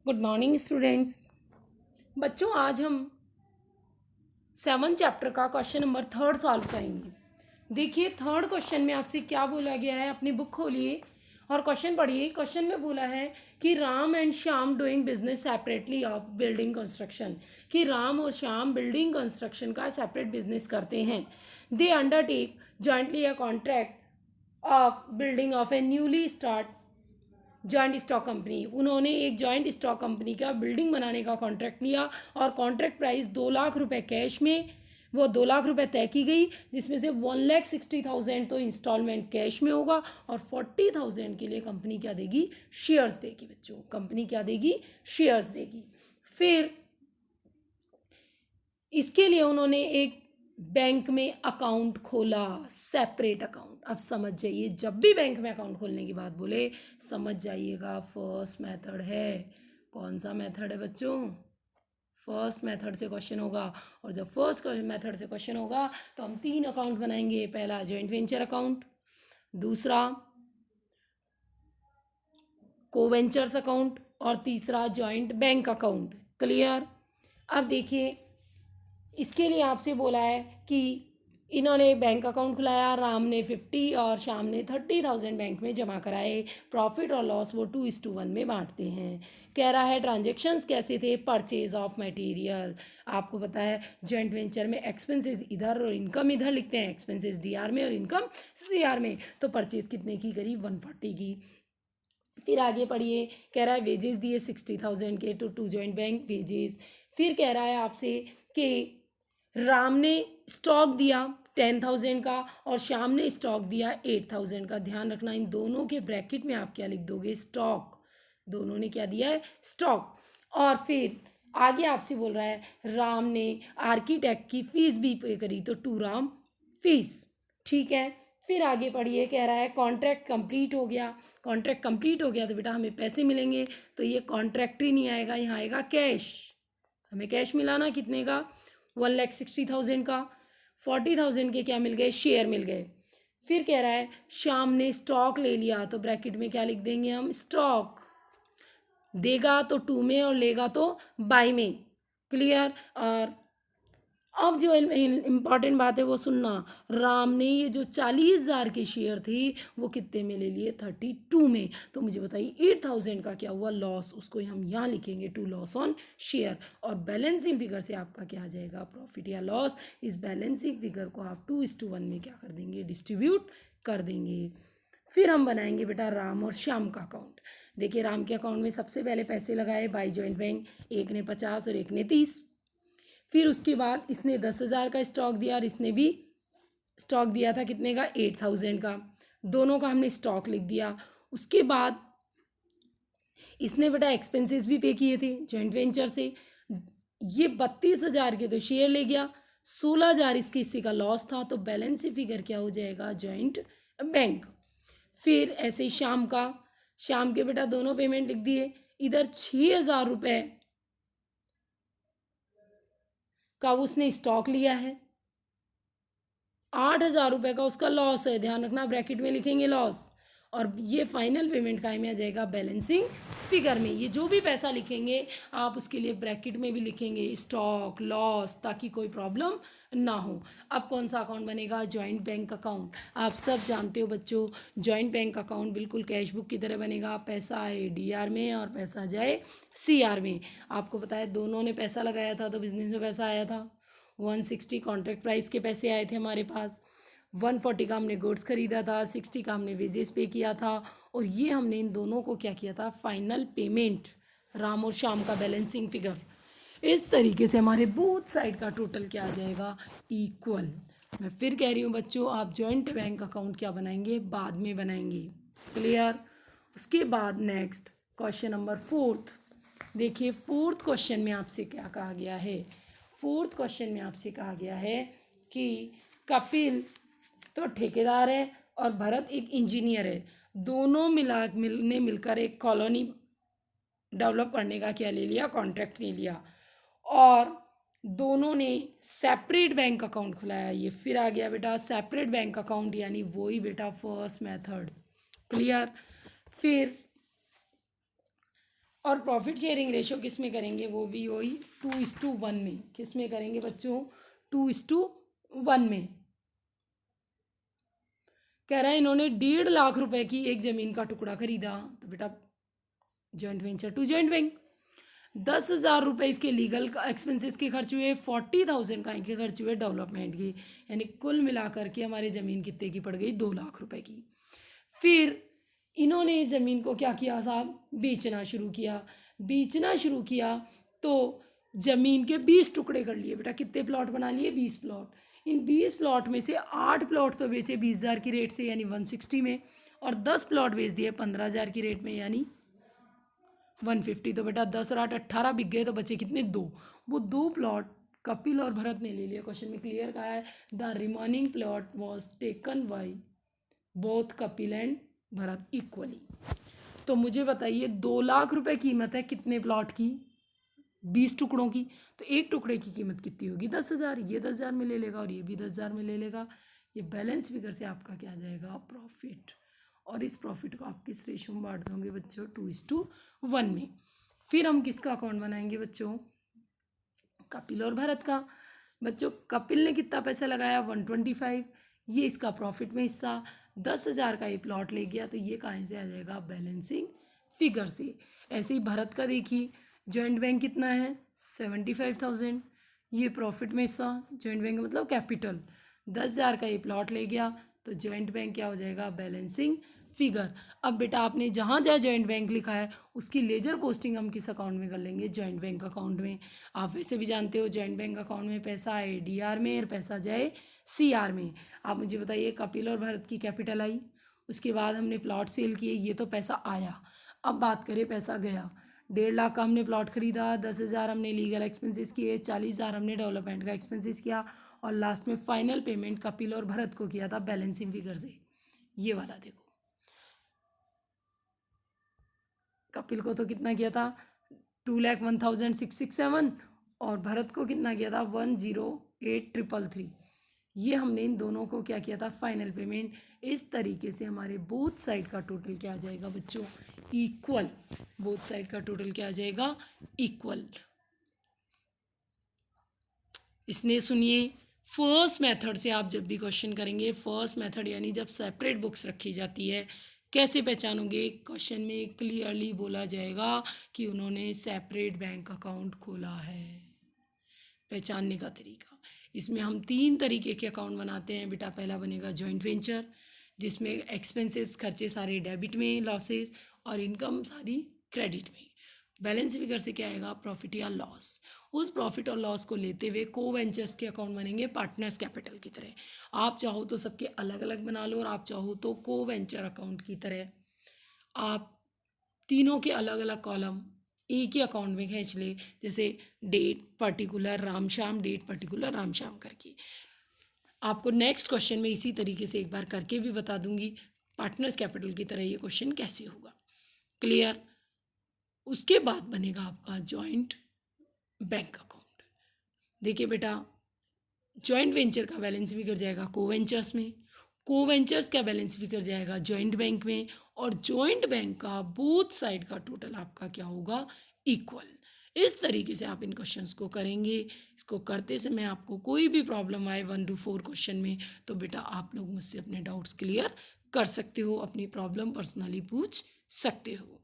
Good morning students. बच्चों, आज हम 7 चैप्टर का क्वेश्चन नंबर 3 सॉल्व करेंगे। देखिए, थर्ड क्वेश्चन में आपसे क्या बोला गया है, अपनी बुक खोलिए और क्वेश्चन पढ़िए। क्वेश्चन में बोला है कि Ram and Shyam doing business separately of building construction, कि राम और श्याम बिल्डिंग कंस्ट्रक्शन का सेपरेट बिजनेस करते हैं। They undertake jointly a contract of building of a newly start joint stock company. उन्होंने एक जॉइंट स्टॉक कंपनी का बिल्डिंग बनाने का कॉन्ट्रैक्ट लिया और कॉन्ट्रैक्ट प्राइस 2 लाख रुपए कैश में, वो 2 लाख रुपए तय की गई, जिसमें से 1,60,000 तो इंस्टॉलमेंट कैश में होगा और 40,000 के लिए कंपनी क्या देगी, शेयर्स देगी। बच्चों, कंपनी क्या देगी, शेयर्स देगी। फिर इसके लिए उन्होंने एक बैंक में अकाउंट खोला, सेपरेट अकाउंट। अब समझ जाइए, जब भी बैंक में अकाउंट खोलने की बात बोले समझ जाइएगा फर्स्ट मेथड है। कौन सा मेथड है बच्चों? फर्स्ट मेथड से क्वेश्चन होगा। और जब फर्स्ट मेथड से क्वेश्चन होगा तो हम 3 अकाउंट बनाएंगे। पहला जॉइंट वेंचर अकाउंट, दूसरा कोवेंचर्स अकाउंट और तीसरा जॉइंट बैंक अकाउंट। क्लियर? अब देखिए, इसके लिए आपसे बोला है कि इन्होंने एक बैंक अकाउंट खुलाया, राम ने 50 और श्याम ने 30,000 बैंक में जमा कराए। प्रॉफिट और लॉस वो 2:1 में बांटते हैं। कह रहा है ट्रांजेक्शन्स कैसे थे, परचेज ऑफ मटेरियल। आपको पता है जॉइंट वेंचर में एक्सपेंसेस इधर और इनकम इधर लिखते हैं, एक्सपेंसेस डीआर में और इनकम सीआर में। तो परचेज कितने की करी, 140 की। फिर आगे पढ़िए, कह रहा है वेजेस दिए 60,000 के टू जॉइंट बैंक वेजेस। फिर कह रहा है आपसे कि राम ने स्टॉक दिया 10,000 का और श्याम ने स्टॉक दिया 8,000 का। ध्यान रखना, इन दोनों के ब्रैकेट में आप क्या लिख दोगे, स्टॉक। दोनों ने क्या दिया है, स्टॉक। और फिर आगे आपसे बोल रहा है राम ने आर्किटेक्ट की फीस भी पे करी, तो 2 राम फीस। ठीक है। फिर आगे पढ़िए, कह रहा है कॉन्ट्रैक्ट कंप्लीट हो गया। कॉन्ट्रैक्ट कंप्लीट हो गया तो बेटा हमें पैसे मिलेंगे। तो ये कॉन्ट्रैक्ट ही नहीं आएगा, यहाँ आएगा कैश। हमें कैश मिलाना कितने का, 1,60,000 का। 40,000 के क्या मिल गए, शेयर मिल गए। फिर कह रहा है श्याम ने स्टॉक ले लिया, तो ब्रैकेट में क्या लिख देंगे हम, स्टॉक। देगा तो 2 में और लेगा तो बाय में। क्लियर? और अब जो इम्पॉर्टेंट बात है वो सुनना, राम ने ये जो 40,000 के शेयर थी वो कितने में ले लिए, 32 में। तो मुझे बताइए 8,000 का क्या हुआ, लॉस। उसको हम यहाँ लिखेंगे 2 लॉस ऑन शेयर। और बैलेंसिंग फिगर से आपका क्या आ जाएगा, प्रॉफिट या लॉस। इस बैलेंसिंग फिगर को आप 2:1 में क्या कर देंगे, डिस्ट्रीब्यूट कर देंगे। फिर हम बनाएंगे बेटा राम और श्याम का अकाउंट। देखिए, राम के अकाउंट में सबसे पहले पैसे लगाए बाय जॉइंट बैंक, एक ने 50 और एक ने 30। फिर उसके बाद इसने 10,000 का स्टॉक दिया और इसने भी स्टॉक दिया था कितने का, 8,000 का। दोनों का हमने स्टॉक लिख दिया। उसके बाद इसने बेटा एक्सपेंसेस भी पे किए थे जॉइंट वेंचर से। ये 32,000 के तो शेयर ले गया, 16,000 इसके हिस्से का लॉस था। तो बैलेंस फिगर क्या हो जाएगा, जॉइंट बैंक। फिर ऐसे ही शाम के बेटा दोनों पेमेंट लिख दिए। इधर 6,000 रुपये का उसने स्टॉक लिया है, 8,000 रुपये का उसका लॉस है। ध्यान रखना, ब्रैकेट में लिखेंगे लॉस। और ये फाइनल पेमेंट का में आ जाएगा बैलेंसिंग फिगर में। ये जो भी पैसा लिखेंगे आप उसके लिए ब्रैकेट में भी लिखेंगे स्टॉक, लॉस, ताकि कोई प्रॉब्लम ना हो। अब कौन सा अकाउंट बनेगा, जॉइंट बैंक अकाउंट। आप सब जानते हो बच्चों, जॉइंट बैंक अकाउंट बिल्कुल कैश बुक की तरह बनेगा। पैसा आए डीआर में और पैसा जाए सीआर में। आपको पता है दोनों ने पैसा लगाया था तो बिजनेस में पैसा आया था। 160 कॉन्ट्रैक्ट प्राइस के पैसे आए थे हमारे पास। 140 का हमने गुड्स खरीदा था, 60 का हमने वेजेस पे किया था। और ये हमने इन दोनों को क्या किया था, फाइनल पेमेंट, राम और श्याम का बैलेंसिंग फिगर। इस तरीके से हमारे बोथ साइड का टोटल क्या आ जाएगा, इक्वल। मैं फिर कह रही हूँ बच्चों, आप जॉइंट बैंक अकाउंट क्या बनाएंगे, बाद में बनाएंगे। क्लियर? उसके बाद नेक्स्ट क्वेश्चन नंबर 4। देखिए, 4th क्वेश्चन में आपसे क्या कहा गया है। 4th क्वेश्चन में आपसे कहा गया है कि कपिल तो ठेकेदार है और भरत एक इंजीनियर है। दोनों मिलकर एक कॉलोनी डेवलप करने का क्या ले लिया, कॉन्ट्रैक्ट ले लिया। और दोनों ने सेपरेट बैंक अकाउंट खुलाया। ये फिर आ गया बेटा सेपरेट बैंक अकाउंट, यानी वही बेटा फर्स्ट मेथड। क्लियर? फिर और प्रॉफिट शेयरिंग रेशो किस में करेंगे, वो भी वही 2:1 में। किस में करेंगे बच्चों, 2:1 में। कह रहा है इन्होंने 1.5 लाख रुपए की एक जमीन का टुकड़ा खरीदा, तो बेटा joint venture to joint bank. 10,000 रुपये इसके लीगल एक्सपेंसेस के खर्च हुए, 40,000 का इनके खर्च हुए डेवलपमेंट की, यानी कुल मिलाकर के हमारी ज़मीन कितने की पड़ गई, 2 लाख रुपए की। फिर इन्होंने इस ज़मीन को क्या किया साहब, बेचना शुरू किया। बेचना शुरू किया तो ज़मीन के 20 टुकड़े कर लिए बेटा, कितने प्लॉट बना लिए, 20 प्लॉट। इन 20 प्लॉट में से 8 प्लॉट तो बेचे 20,000 की रेट से यानी 160 में, और 10 प्लॉट बेच दिए 15,000 की रेट में यानी 150। तो बेटा 10 और 8 18 बिक गए, तो बचे कितने, 2। वो 2 प्लॉट कपिल और भरत ने ले लिया। क्वेश्चन में क्लियर कहा है, the remaining plot was taken by both Kapil and Bharat equally. तो मुझे बताइए 2 लाख रुपए कीमत है कितने प्लॉट की, 20 टुकड़ों की। तो एक टुकड़े की कीमत कितनी होगी, 10,000। ये 10,000 में ले लेगा और ये भी 10,000 में ले लेगा। ये बैलेंस फिगर से आपका क्या आ जाएगा, प्रॉफिट। और इस प्रॉफिट को आप किस रेशो में बांट दोगे बच्चों, 2:1 में। फिर हम किसका अकाउंट बनाएंगे बच्चों, कपिल और भरत का। बच्चों कपिल ने कितना पैसा लगाया, 125। ये इसका प्रॉफिट में हिस्सा, 10,000 का ये प्लॉट ले गया, तो ये कहाँ से आ जाएगा, बैलेंसिंग फिगर से। ऐसे ही भरत का देखिए, जॉइंट बैंक कितना है, 75,000। ये प्रॉफिट में हिस्सा, जॉइंट बैंक मतलब कैपिटल, 10,000 का ये प्लॉट ले गया, तो जॉइंट बैंक क्या हो जाएगा, बैलेंसिंग फिगर। अब बेटा आपने जहाँ जहाँ जॉइंट बैंक लिखा है उसकी लेजर पोस्टिंग हम किस अकाउंट में कर लेंगे, जॉइंट बैंक अकाउंट में। आप वैसे भी जानते हो जॉइंट बैंक अकाउंट में पैसा आए डीआर में और पैसा जाए सीआर में। आप मुझे बताइए, कपिल और भरत की कैपिटल आई, उसके बाद हमने प्लॉट सेल किए, ये तो पैसा आया। अब बात करें पैसा गया, 1.5 लाख का हमने प्लॉट खरीदा, 10,000 हमने लीगल एक्सपेंसेस किए, 40,000 हमने डेवलपमेंट का एक्सपेंसेस किया, और लास्ट में फाइनल पेमेंट कपिल और भरत को किया था बैलेंसिंग फिगर से। ये वाला देखो, कपिल को तो कितना किया था, 2,01,667, और भरत को कितना किया था, 108,333। ये हमने इन दोनों को क्या किया था, फाइनल पेमेंट। इस तरीके से हमारे बोथ साइड का टोटल क्या आ जाएगा बच्चों, इक्वल। बोथ साइड का टोटल क्या आ जाएगा, इक्वल। इसने सुनिए, फर्स्ट मेथड से आप जब भी क्वेश्चन करेंगे, फर्स्ट मेथड यानी जब सेपरेट बुक्स रखी जाती है, कैसे पहचानोगे, क्वेश्चन में क्लियरली बोला जाएगा कि उन्होंने सेपरेट बैंक अकाउंट खोला है। पहचानने का तरीका, इसमें हम 3 तरीके के अकाउंट बनाते हैं बेटा। पहला बनेगा जॉइंट वेंचर, जिसमें एक्सपेंसेस खर्चे सारे डेबिट में, लॉसेस, और इनकम सारी क्रेडिट में। बैलेंस फिगर से क्या आएगा, प्रॉफिट या लॉस। उस प्रॉफिट और लॉस को लेते हुए को वेंचर्स के अकाउंट बनेंगे पार्टनर्स कैपिटल की तरह। आप चाहो तो सबके अलग अलग बना लो, और आप चाहो तो को वेंचर अकाउंट की तरह आप तीनों के अलग अलग कॉलम एक ही अकाउंट में खींच ले, जैसे date particular Ram Shyam, date particular Ram Shyam करके। आपको नेक्स्ट क्वेश्चन में इसी तरीके से एक बार करके भी बता दूंगी, पार्टनर्स कैपिटल की तरह ये क्वेश्चन कैसे होगा, क्लियर। उसके बाद बनेगा आपका जॉइंट बैंक अकाउंट। देखिए बेटा, जॉइंट वेंचर का बैलेंस फिगर जाएगा को वेंचर्स में, को वेंचर्स का बैलेंस फिगर जाएगा जॉइंट बैंक में, और जॉइंट बैंक का बोथ साइड का टोटल आपका क्या होगा, इक्वल। इस तरीके से आप इन क्वेश्चंस को करेंगे। इसको करते समय आपको कोई भी प्रॉब्लम आए 1 to 4 क्वेश्चन में, तो बेटा आप लोग मुझसे अपने डाउट्स क्लियर कर सकते हो, अपनी प्रॉब्लम पर्सनली पूछ सकते हो।